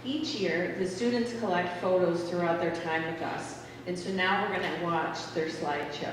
Each year, the students collect photos throughout their time with us, and so now we're going to watch their slideshow.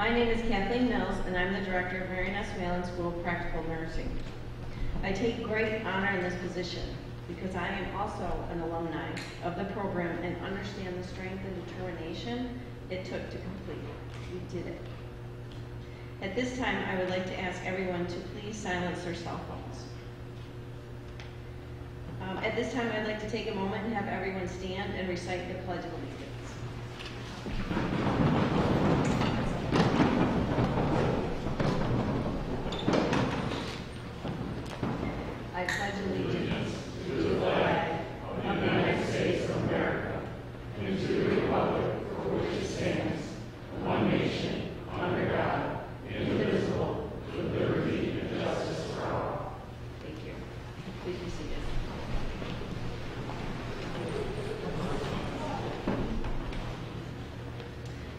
My name is Kathleen Mills, and I'm the director of Marion S. Whelan School of Practical Nursing. I take great honor in this position because I am also an alumni of the program and understand the strength and determination it took to complete it. We did it. At this time, I would like to ask everyone to please silence their cell phones. At this time, I'd like to take a moment and have everyone stand and recite the Pledge of Allegiance. I pledge allegiance to the flag of the United States of America and to the republic for which it stands, one nation, under God, indivisible, with liberty and justice for all. Thank you. Please be seated.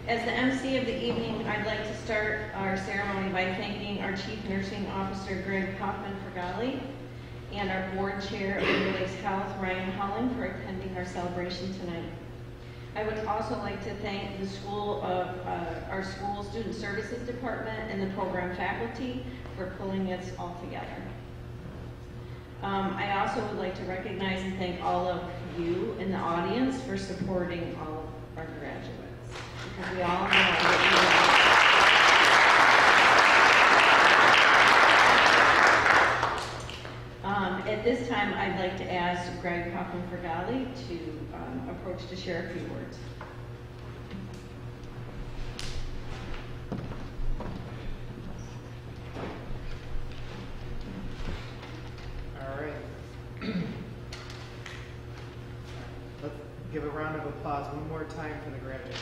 As the MC of the evening, I'd like to start our ceremony by thanking our Chief Nursing Officer, Greg Hoffman-Fragale, and our Board Chair of Elice Health, Ryan Holland, for attending our celebration tonight. I would also like to thank the our school Student Services Department and the program faculty for pulling us all together. I also would like to recognize and thank all of you in the audience for supporting all of our graduates. Because we all know that at this time, I'd like to ask Greg Hoffman-Fragale to approach to share a few words. All right. Let's give a round of applause one more time for the graduates.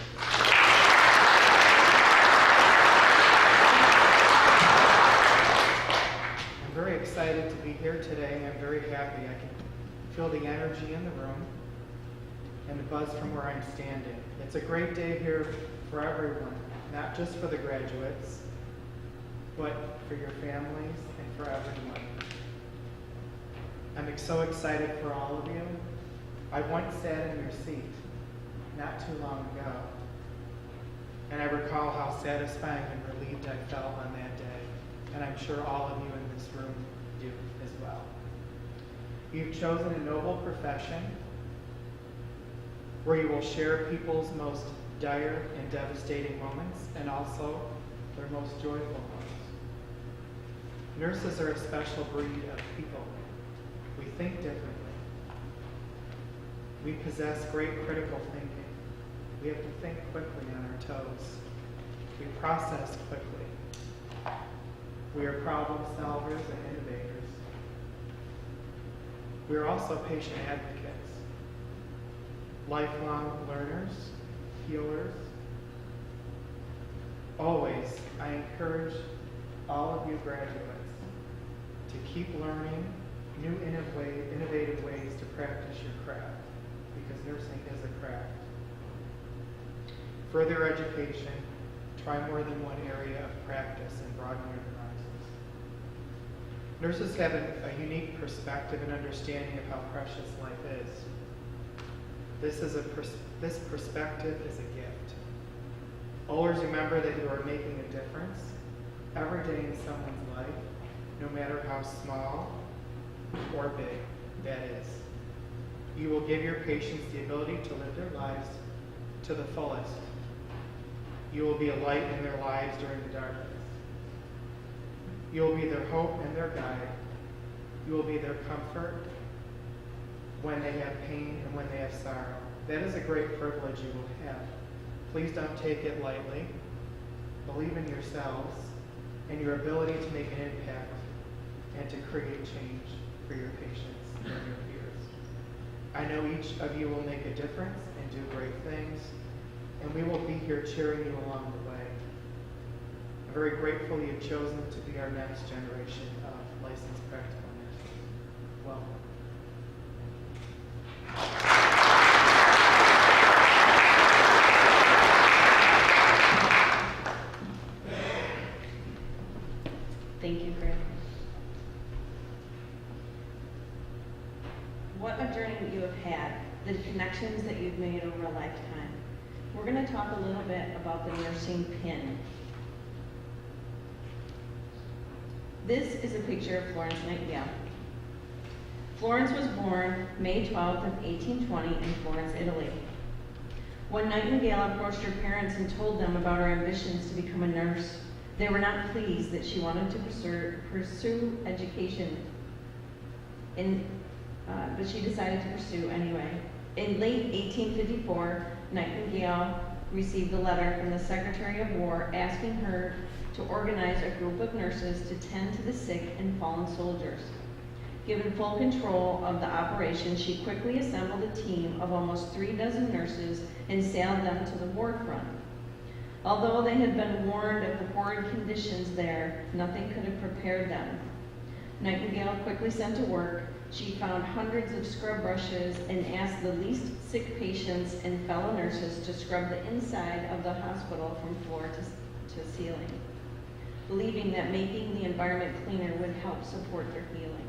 I'm very excited to be here today. I'm very happy. I can feel the energy in the room and the buzz from where I'm standing. It's a great day here for everyone, not just for the graduates, but for your families and for everyone. I'm so excited for all of you. I once sat in your seat not too long ago, and I recall how satisfying and relieved I felt on that day, and I'm sure all of you in this room do as well. You've chosen a noble profession where you will share people's most dire and devastating moments and also their most joyful ones. Nurses are a special breed of people. We think differently. We possess great critical thinking. We have to think quickly on our toes. We process quickly. We are problem solvers and innovators. We are also patient advocates, lifelong learners, healers. Always, I encourage all of you graduates to keep learning new innovative ways to practice your craft, because nursing is a craft. Further education, try more than one area of practice and broaden your horizons. Nurses have a unique perspective and understanding of how precious life is. This perspective is a gift. Always remember that you are making a difference every day in someone's life, no matter how small or big that is. You will give your patients the ability to live their lives to the fullest. You will be a light in their lives during the darkness. You will be their hope and their guide. You will be their comfort when they have pain and when they have sorrow. That is a great privilege you will have. Please don't take it lightly. Believe in yourselves and your ability to make an impact and to create change for your patients and your peers. I know each of you will make a difference and do great things, and we will be here cheering you along the way. I'm very grateful you've chosen to be our next generation of licensed practical nurses. Welcome. Thank you, Greg. What a journey that you have had, the connections that you've made over a lifetime. We're going to talk a little bit about the nursing pin. This is a picture of Florence Nightingale. Florence was born May 12th of 1820 in Florence, Italy. When Nightingale approached her parents and told them about her ambitions to become a nurse, they were not pleased that she wanted to pursue education, but she decided to pursue anyway. In late 1854, Nightingale received a letter from the Secretary of War asking her to organize a group of nurses to tend to the sick and fallen soldiers. Given full control of the operation, she quickly assembled a team of almost 36 nurses and sailed them to the war front. Although they had been warned of the horrid conditions there, nothing could have prepared them. Nightingale quickly set to work. She found hundreds of scrub brushes and asked the least sick patients and fellow nurses to scrub the inside of the hospital from floor to ceiling, believing that making the environment cleaner would help support their healing.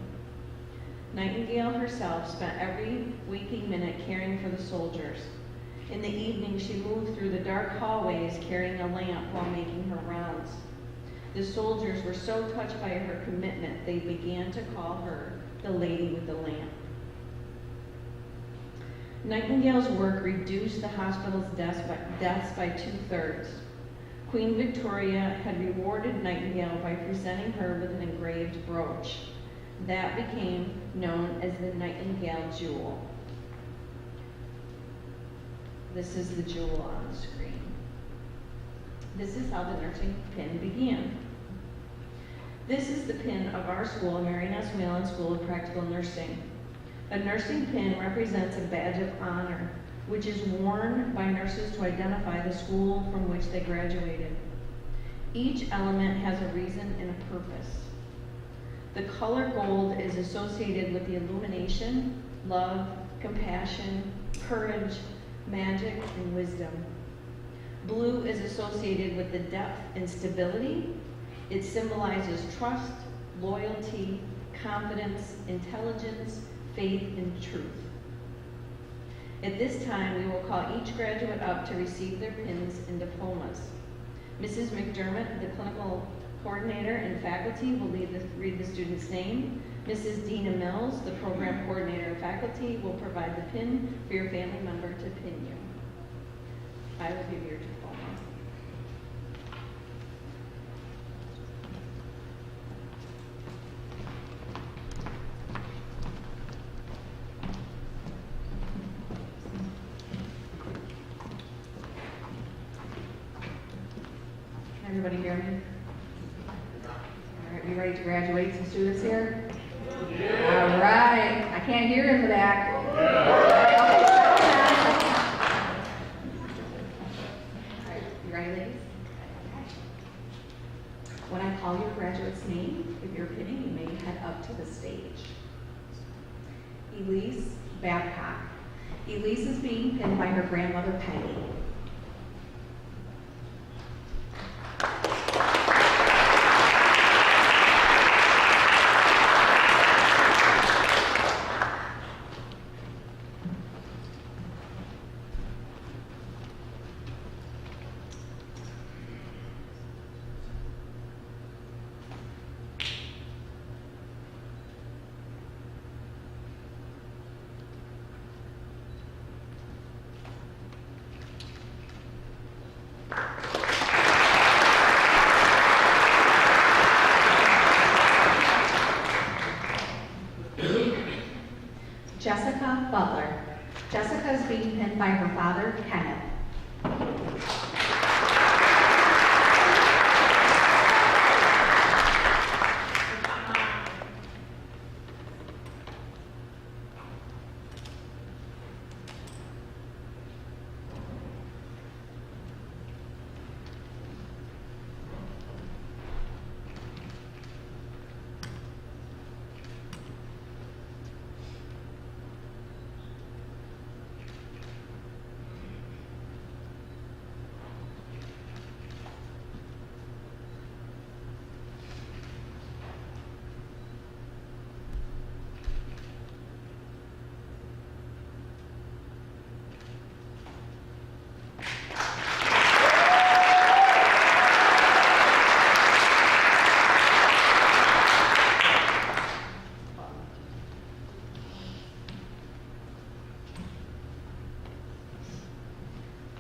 Nightingale herself spent every waking minute caring for the soldiers. In the evening, she moved through the dark hallways carrying a lamp while making her rounds. The soldiers were so touched by her commitment, they began to call her the Lady with the Lamp. Nightingale's work reduced the hospital's deaths by 2/3. Queen Victoria had rewarded Nightingale by presenting her with an engraved brooch. That became known as the Nightingale Jewel. This is the jewel on the screen. This is how the nursing pin began. This is the pin of our school, Marion S. Whelan School of Practical Nursing. A nursing pin represents a badge of honor, which is worn by nurses to identify the school from which they graduated. Each element has a reason and a purpose. The color gold is associated with the illumination, love, compassion, courage, magic, and wisdom. Blue is associated with the depth and stability. It symbolizes trust, loyalty, confidence, intelligence, faith, and truth. At this time, we will call each graduate up to receive their pins and diplomas. Mrs. McDermott, the clinical coordinator and faculty, will read the student's name. Mrs. Deanna Mills, the program coordinator and faculty, will provide the pin for your family member to pin you. I will give you your diploma. Can everybody hear me? All right, you ready to graduate? Some students here? Yeah. All right. I can't hear in the back. All right, you ready, ladies? When I call your graduate's name, if you're pinning, you may head up to the stage. Elice Babcock. Elice is being pinned by her grandmother, Peggy. Jessica Butler. Jessica is being pinned by her father, Kenneth.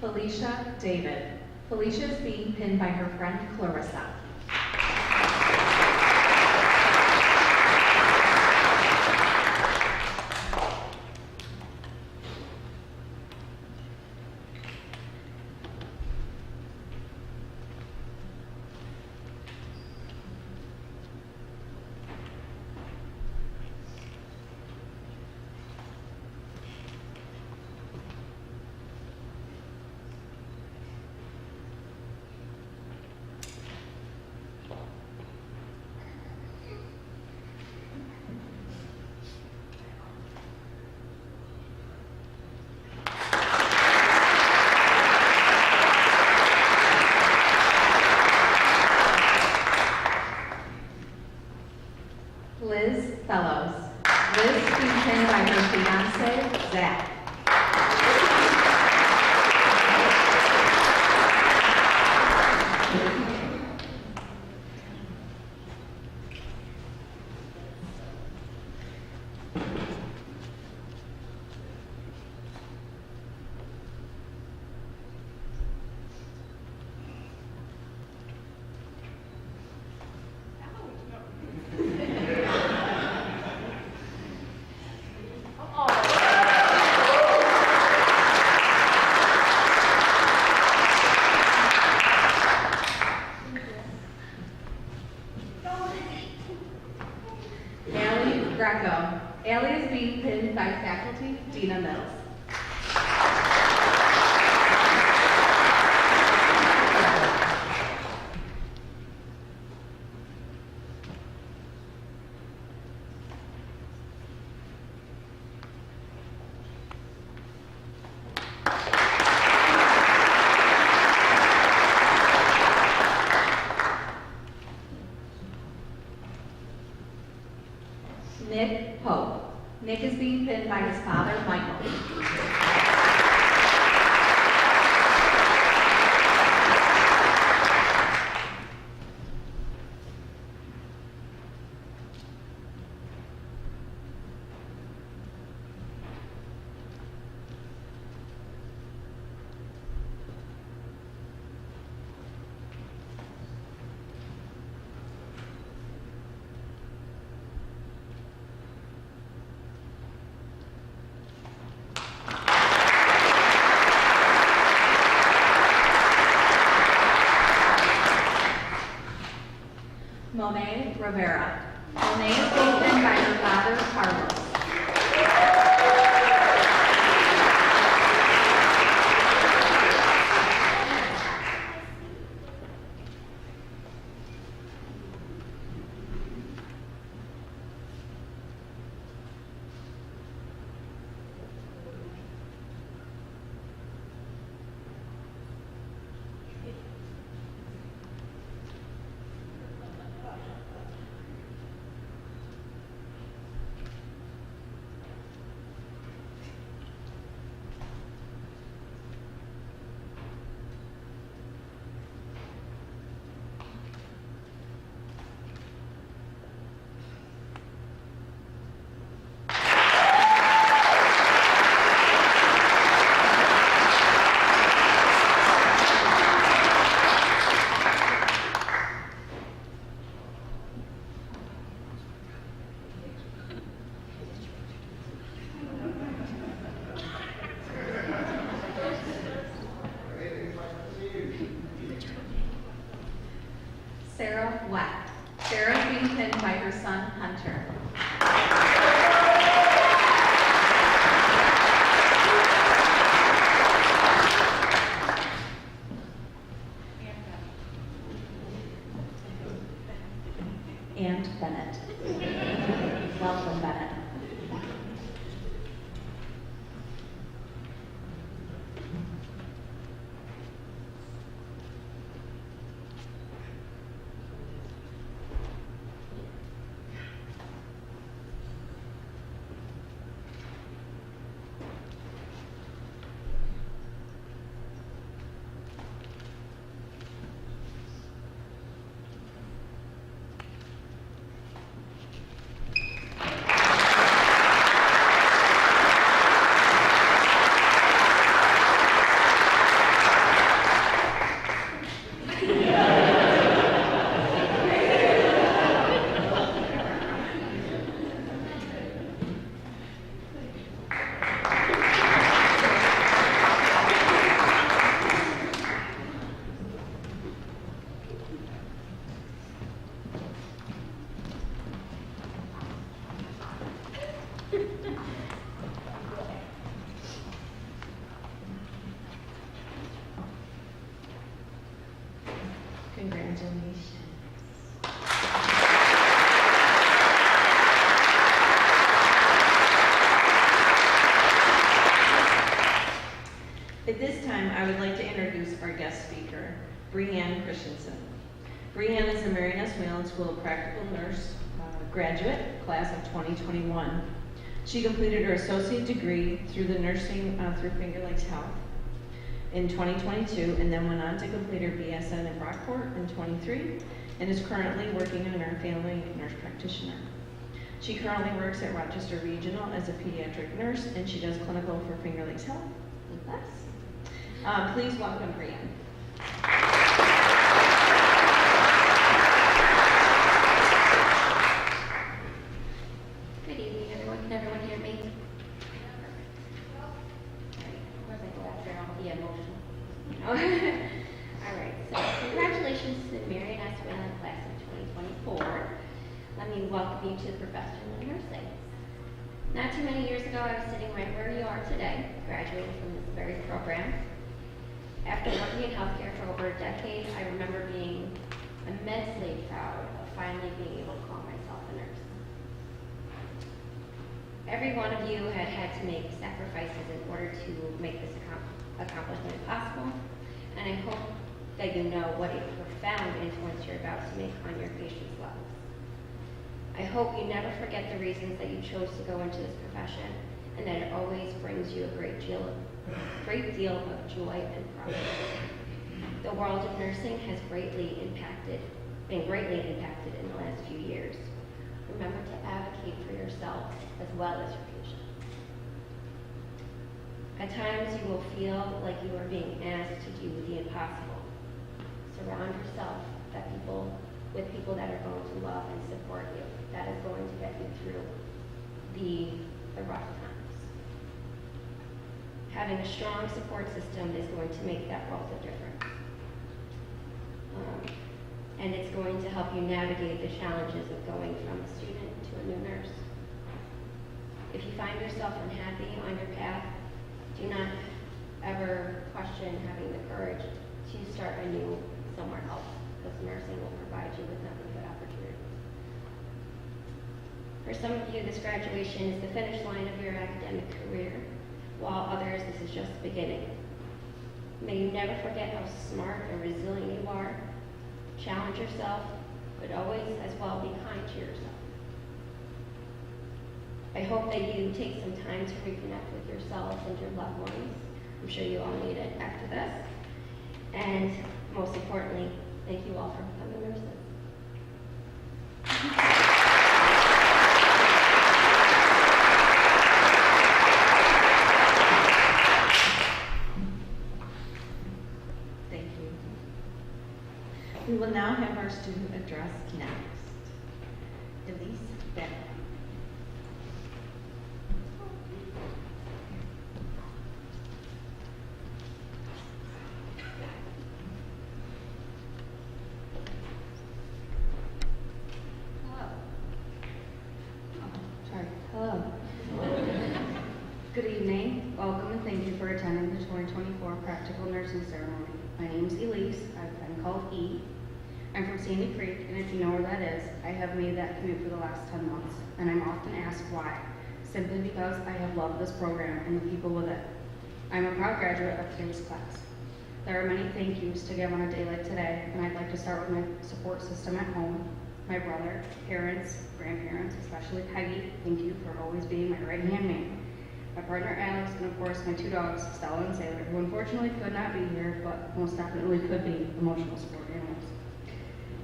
Felicia David. Felicia is being pinned by her friend Clarissa. Liz Fellows. Liz is being pinned by her fiance, Zach. Allie is being pinned by faculty, Deanna Mills. Nick Pope. Nick is being pinned by his father, Michael. Monet Rivera. Monet is being pinned by her father, Carlos. Congratulations. At this time, I would like to introduce our guest speaker, Breighanne Christensen. Breighanne is a Marion S. Whelan School of Practical Nurse graduate, class of 2021. She completed her associate degree through the nursing through Finger Lakes Health in 2022, and then went on to complete her BSN in Brockport in 23, and is currently working on her family nurse practitioner. She currently works at Rochester Regional as a pediatric nurse, and she does clinical for Finger Lakes Health with us. Please welcome Breighanne. Good evening, everyone. Can everyone hear me? All right. Where's I go after all the emotional? All right. So congratulations to the Marion S. Whelan class of 2024. Let me welcome you to the profession of nursing. Not too many years ago, I was sitting right where you are today, graduating from this very program. After working in healthcare for over a decade, I remember being immensely proud of finally being able to call myself a nurse. Every one of you had to make sacrifices in order to make this accomplishment possible, and I hope that you know what a profound influence you're about to make on your patients' lives. I hope you never forget the reasons that you chose to go into this profession, and that it always brings you a great deal of joy and pride. The world of nursing has been greatly impacted in the last few years. Remember to advocate for yourself as well as your patients. At times you will feel like you are being asked to do the impossible. Surround yourself with people that are going to love and support you. That is going to get you through the rough times. Having a strong support system is going to make that world of difference. And it's going to help you navigate the challenges of going from a student to a new nurse. If you find yourself unhappy on your path, do not ever question having the courage to start anew somewhere else, because nursing will provide you with nothing but opportunities. For some of you, this graduation is the finish line of your academic career, while others, this is just the beginning. May you never forget how smart and resilient you are. Challenge yourself, but always as well be kind to yourself. I hope that you take some time to reconnect with yourself and your loved ones. I'm sure you all need it after this. And most importantly, thank you all for becoming nurses. We will now have our student address next. Elice, Babcock. Hello. Good evening. Welcome and thank you for attending the 2024 Practical Nursing Ceremony. My name is Elice. I've been called E. I'm from Sandy Creek, and if you know where that is, I have made that commute for the last 10 months, and I'm often asked why. Simply because I have loved this program and the people with it. I'm a proud graduate of today's class. There are many thank yous to give on a day like today, and I'd like to start with my support system at home. My brother, parents, grandparents, especially Peggy, thank you for always being my right-hand man. My partner Alex, and of course my two dogs, Stella and Sailor, who unfortunately could not be here, but most definitely could be emotional support animals.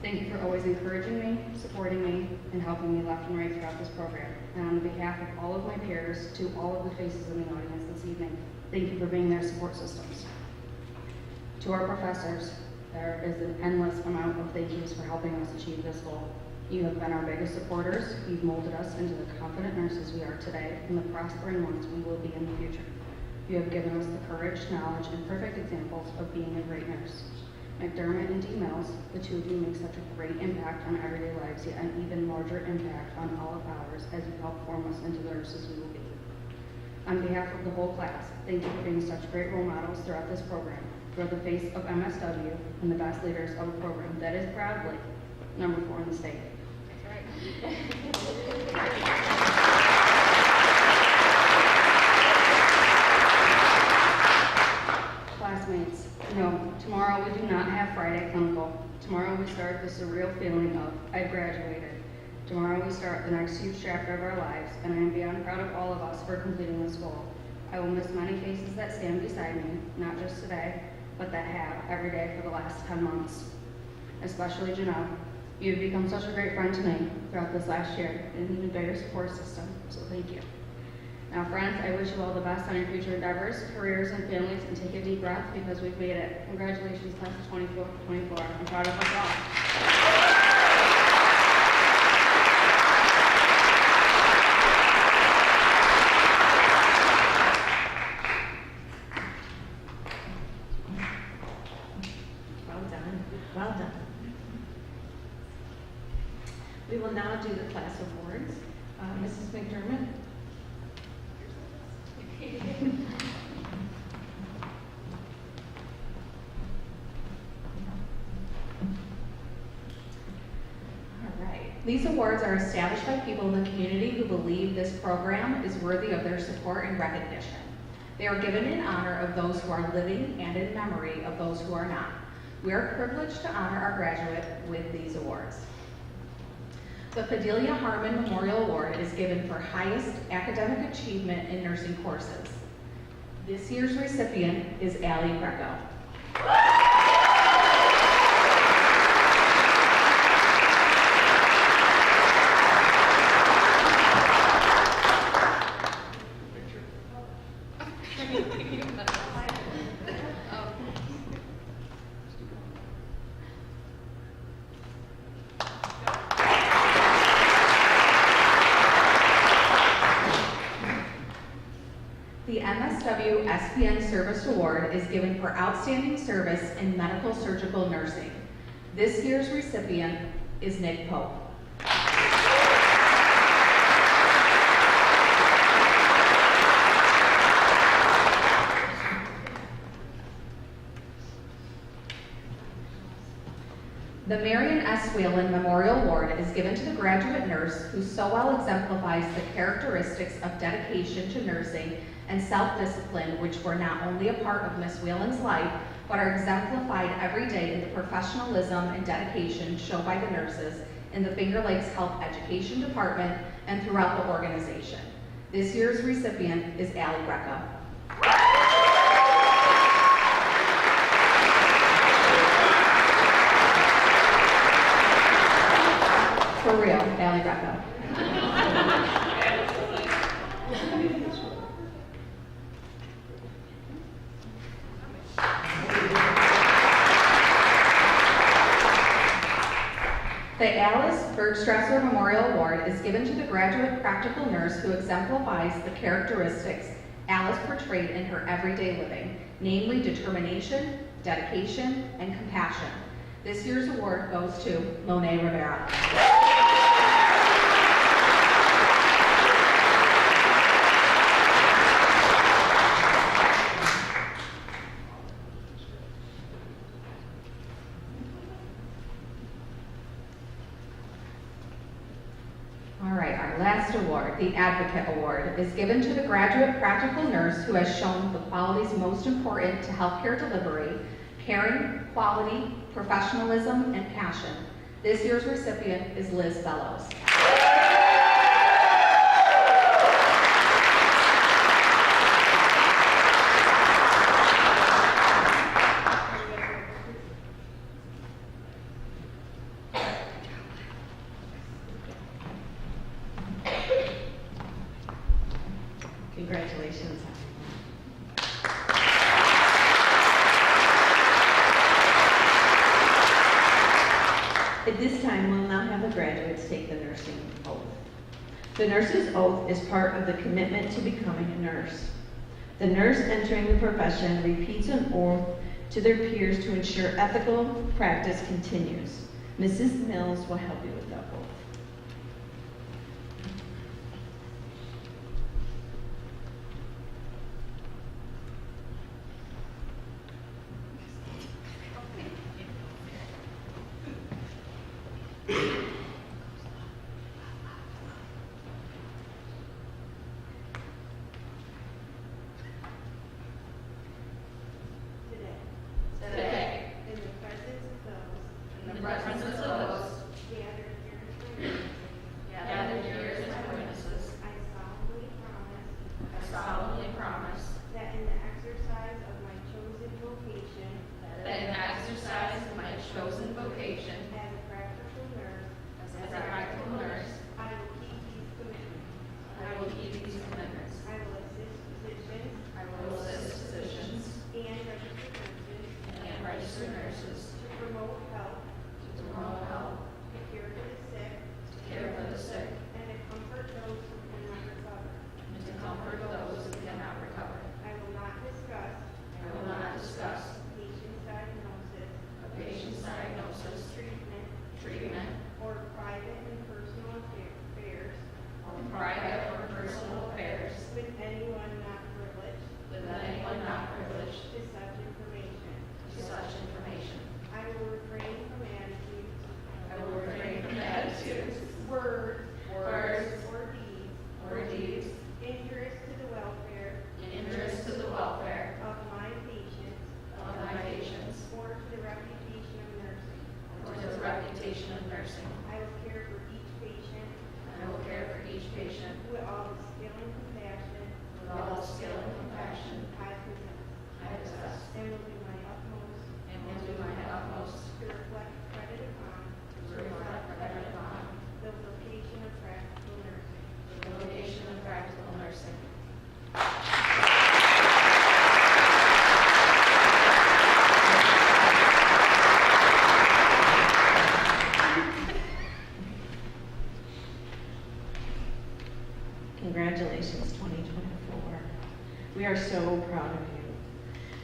Thank you for always encouraging me, supporting me, and helping me left and right throughout this program. And on behalf of all of my peers, to all of the faces in the audience this evening, thank you for being their support systems. To our professors, there is an endless amount of thank yous for helping us achieve this goal. You have been our biggest supporters. You've molded us into the confident nurses we are today and the prospering ones we will be in the future. You have given us the courage, knowledge, and perfect examples of being a great nurse. McDermott and D. Mills, the two of you make such a great impact on everyday lives, yet an even larger impact on all of ours as you help form us into the nurses we will be. On behalf of the whole class, thank you for being such great role models throughout this program. for the face of MSW and the best leaders of a program that is proudly number 4 in the state. Classmates, no, tomorrow we do not have Friday clinical. Tomorrow we start the surreal feeling of I've graduated. Tomorrow we start the next huge chapter of our lives, and I am beyond proud of all of us for completing this goal. I will miss many faces that stand beside me, not just today, but that have every day for the last 10 months. Especially Janelle. You have become such a great friend to me throughout this last year, and an even bigger support system, so thank you. Now friends, I wish you all the best on your future endeavors, careers, and families, and take a deep breath because we've made it. Congratulations, class of 24. I'm proud of us all. Well done. We will now do the class awards. Mrs. McDermott. All right. These awards are established by people in the community who believe this program is worthy of their support and recognition. They are given in honor of those who are living and in memory of those who are not. We are privileged to honor our graduate with these awards. The Fidelia Harmon Memorial Award is given for highest academic achievement in nursing courses. This year's recipient is Allie Greco. The MSW SPN Service Award is given for outstanding service in medical surgical nursing. This year's recipient is Nick Pope. The Marion S. Whelan Memorial Award is given to the graduate nurse who so well exemplifies the characteristics of dedication to nursing and self-discipline, which were not only a part of Miss Whelan's life, but are exemplified every day in the professionalism and dedication shown by the nurses in the Finger Lakes Health Education Department and throughout the organization. This year's recipient is Allie Greco. For real, Allie Greco. The Alice Bergstresser Memorial Award is given to the graduate practical nurse who exemplifies the characteristics Alice portrayed in her everyday living, namely determination, dedication, and compassion. This year's award goes to Monet Rivera. Last award, the Advocate Award, is given to the graduate practical nurse who has shown the qualities most important to healthcare delivery: caring, quality, professionalism, and passion. This year's recipient is Liz Bellows. Congratulations. At this time, we'll now have the graduates take the nursing oath. The nurse's oath is part of the commitment to becoming a nurse. The nurse entering the profession repeats an oath to their peers to ensure ethical practice continues. Mrs. Mills will help you with that oath.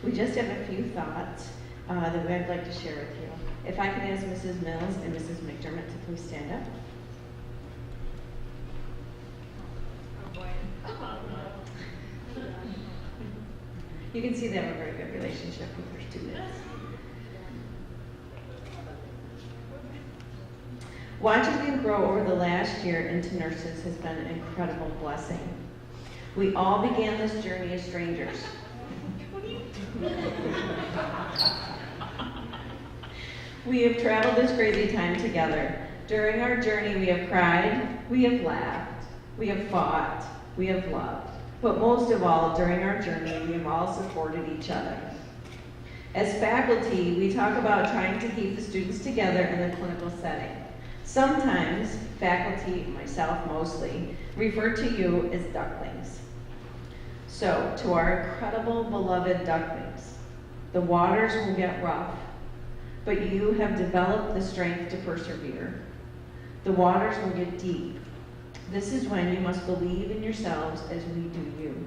We just have a few thoughts that I'd like to share with you. If I could ask Mrs. Mills and Mrs. McDermott to please stand up. You can see they have a very good relationship with their students. Watching them grow over the last year into nurses has been an incredible blessing. We all began this journey as strangers. We have traveled this crazy time together. During our journey, we have cried, we have laughed, we have fought, we have loved. But most of all, during our journey, we have all supported each other. As faculty, we talk about trying to keep the students together in the clinical setting. Sometimes, faculty, myself mostly, refer to you as ducklings. So, to our incredible, beloved ducklings, the waters will get rough, but you have developed the strength to persevere. The waters will get deep. This is when you must believe in yourselves as we do you.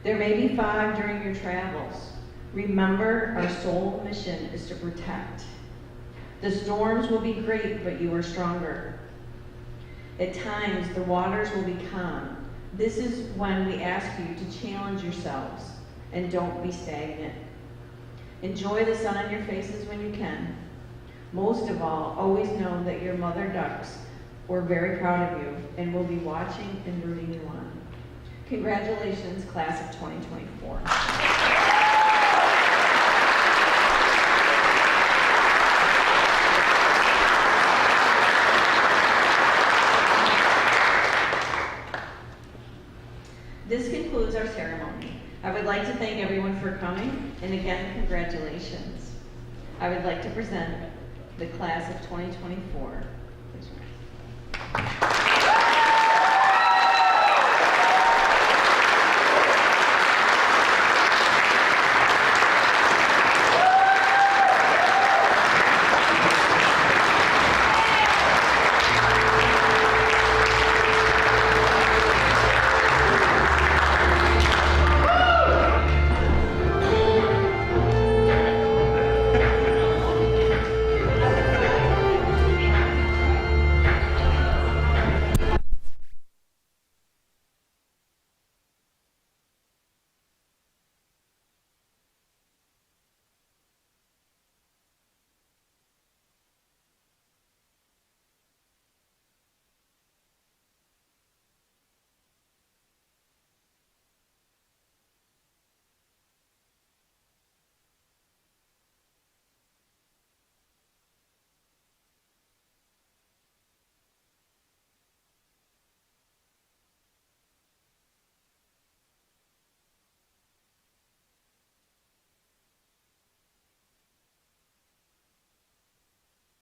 There may be fog during your travels. Remember, our sole mission is to protect. The storms will be great, but you are stronger. At times, the waters will be calm. This is when we ask you to challenge yourselves and don't be stagnant. Enjoy the sun on your faces when you can. Most of all, always know that your mother ducks were very proud of you and will be watching and rooting you on. Congratulations, class of 2024. This concludes our ceremony. I would like to thank everyone for coming, and again, congratulations. I would like to present the class of 2024. Please rise.